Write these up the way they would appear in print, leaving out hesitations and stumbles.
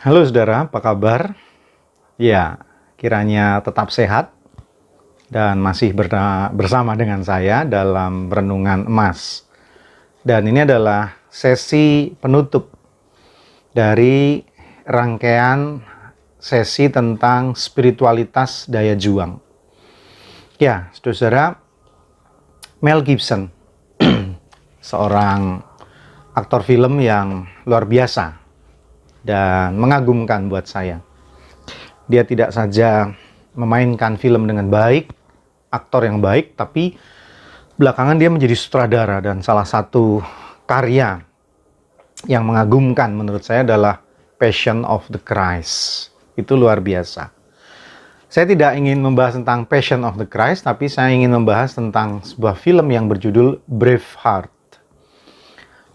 Halo saudara, apa kabar? Ya, kiranya tetap sehat dan masih bersama dengan saya dalam Renungan Emas. Dan ini adalah sesi penutup dari rangkaian sesi tentang spiritualitas daya juang. Ya, saudara, Mel Gibson, seorang aktor film yang luar biasa dan mengagumkan buat saya. Dia tidak saja memainkan film dengan baik, aktor yang baik, tapi belakangan dia menjadi sutradara, dan salah satu karya yang mengagumkan menurut saya adalah Passion of the Christ. Itu luar biasa. Saya tidak ingin membahas tentang Passion of the Christ, tapi saya ingin membahas tentang sebuah film yang berjudul Braveheart.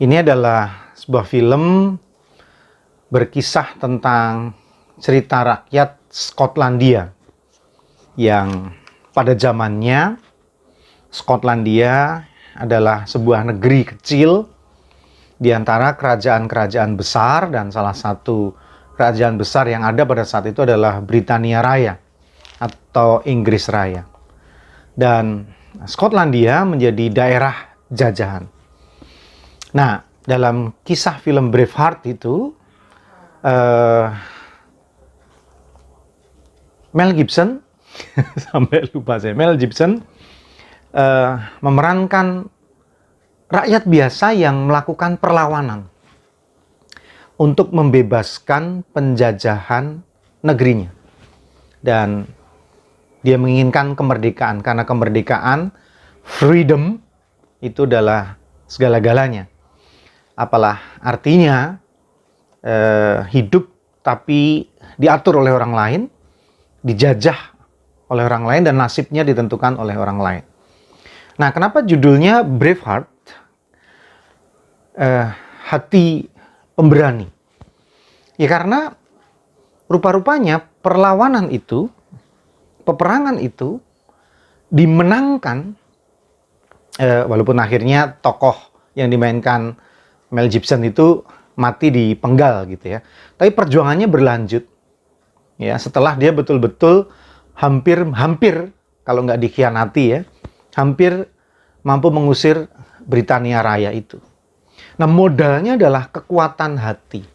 Ini adalah sebuah film berkisah tentang cerita rakyat Skotlandia yang pada zamannya Skotlandia adalah sebuah negeri kecil di antara kerajaan-kerajaan besar, dan salah satu kerajaan besar yang ada pada saat itu adalah Britania Raya atau Inggris Raya. Dan Skotlandia menjadi daerah jajahan. Nah, dalam kisah film Braveheart itu Mel Gibson sampai lupa saya. Mel Gibson memerankan rakyat biasa yang melakukan perlawanan untuk membebaskan penjajahan negerinya. Dan dia menginginkan kemerdekaan, karena kemerdekaan, freedom, itu adalah segala-galanya. Apalah artinya hidup tapi diatur oleh orang lain, dijajah oleh orang lain, dan nasibnya ditentukan oleh orang lain. Nah, kenapa judulnya Braveheart? Hati pemberani. Ya karena rupa-rupanya perlawanan itu, peperangan itu dimenangkan, walaupun akhirnya tokoh yang dimainkan Mel Gibson itu mati di penggal gitu ya. Tapi perjuangannya berlanjut. Ya, setelah dia betul-betul hampir kalau nggak dikhianati ya, hampir mampu mengusir Britania Raya itu. Nah, modalnya adalah kekuatan hati.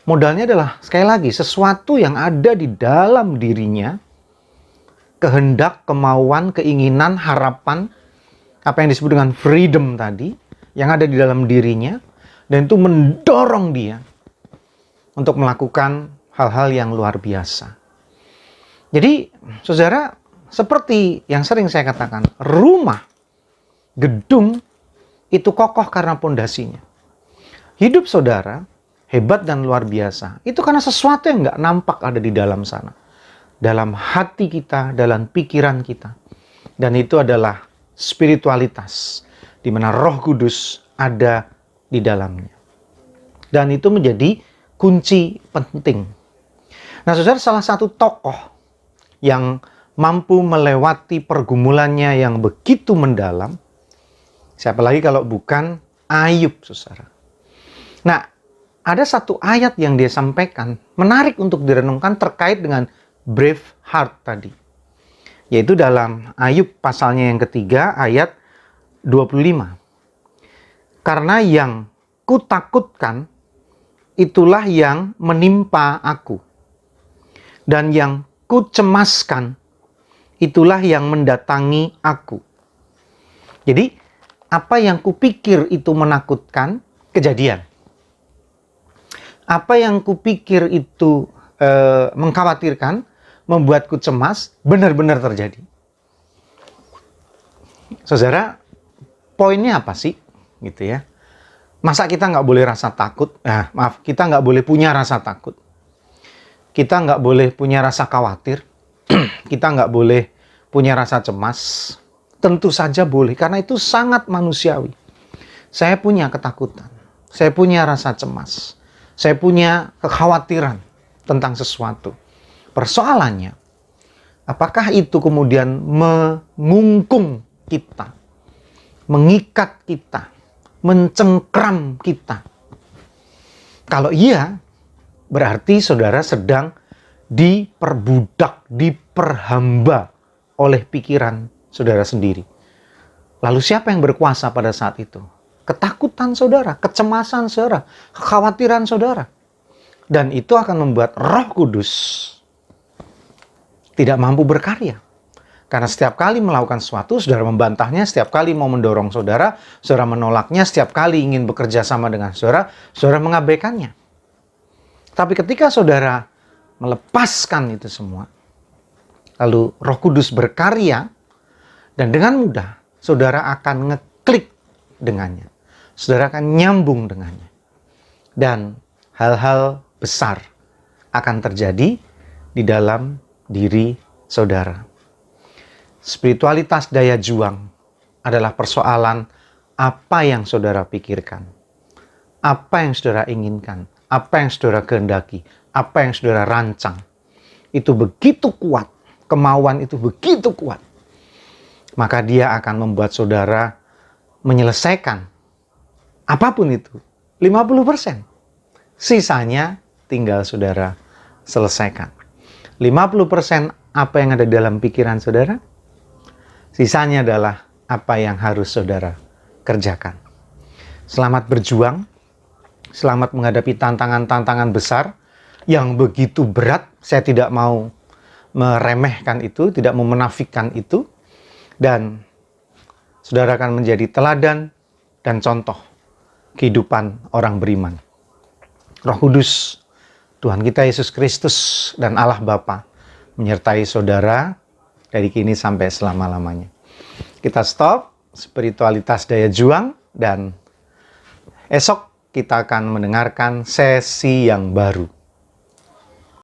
Modalnya adalah, sekali lagi, sesuatu yang ada di dalam dirinya, kehendak, kemauan, keinginan, harapan, apa yang disebut dengan freedom tadi, yang ada di dalam dirinya, dan itu mendorong dia untuk melakukan hal-hal yang luar biasa. Jadi, saudara, seperti yang sering saya katakan, rumah, gedung, itu kokoh karena pondasinya. Hidup saudara, hebat dan luar biasa. Itu karena sesuatu yang nggak nampak ada di dalam sana. Dalam hati kita, dalam pikiran kita. Dan itu adalah spiritualitas, di mana Roh Kudus ada di dalamnya. Dan itu menjadi kunci penting. Nah, saudara, salah satu tokoh yang mampu melewati pergumulannya yang begitu mendalam, siapa lagi kalau bukan Ayub, saudara. Nah, ada satu ayat yang dia sampaikan, menarik untuk direnungkan terkait dengan Braveheart tadi. Yaitu dalam Ayub pasalnya yang ketiga, ayat 25. Karena yang kutakutkan, itulah yang menimpa aku. Dan yang kucemaskan, itulah yang mendatangi aku. Jadi, apa yang kupikir itu menakutkan, kejadian. Apa yang kupikir itu mengkhawatirkan, membuatku cemas, benar-benar terjadi. Saudara, poinnya apa sih? Gitu ya. Masa kita nggak boleh rasa takut? Kita nggak boleh punya rasa takut. Kita nggak boleh punya rasa khawatir. Kita nggak boleh punya rasa cemas. Tentu saja boleh, karena itu sangat manusiawi. Saya punya ketakutan. Saya punya rasa cemas. Saya punya kekhawatiran tentang sesuatu. Persoalannya, apakah itu kemudian mengungkung kita, mengikat kita, mencengkram kita? Kalau iya, berarti saudara sedang diperbudak, diperhamba oleh pikiran saudara sendiri. Lalu siapa yang berkuasa pada saat itu? Ketakutan saudara, kecemasan saudara, kekhawatiran saudara. Dan itu akan membuat Roh Kudus tidak mampu berkarya. Karena setiap kali melakukan sesuatu, saudara membantahnya, setiap kali mau mendorong saudara, saudara menolaknya, setiap kali ingin bekerja sama dengan saudara, saudara mengabaikannya. Tapi ketika saudara melepaskan itu semua, lalu Roh Kudus berkarya, dan dengan mudah saudara akan ngeklik dengannya. Saudara akan nyambung dengannya. Dan hal-hal besar akan terjadi di dalam diri saudara. Spiritualitas daya juang adalah persoalan apa yang saudara pikirkan, apa yang saudara inginkan, apa yang saudara kehendaki, apa yang saudara rancang. Itu begitu kuat, kemauan itu begitu kuat. Maka dia akan membuat saudara menyelesaikan apapun itu, 50%. Sisanya tinggal saudara selesaikan. 50% apa yang ada dalam pikiran saudara, sisanya adalah apa yang harus saudara kerjakan. Selamat berjuang, selamat menghadapi tantangan-tantangan besar yang begitu berat. Saya tidak mau meremehkan itu, tidak mau menafikan itu. Dan saudara akan menjadi teladan dan contoh kehidupan orang beriman. Roh Kudus, Tuhan kita Yesus Kristus dan Allah Bapa menyertai saudara dari kini sampai selama-lamanya. Kita stop spiritualitas daya juang dan esok kita akan mendengarkan sesi yang baru.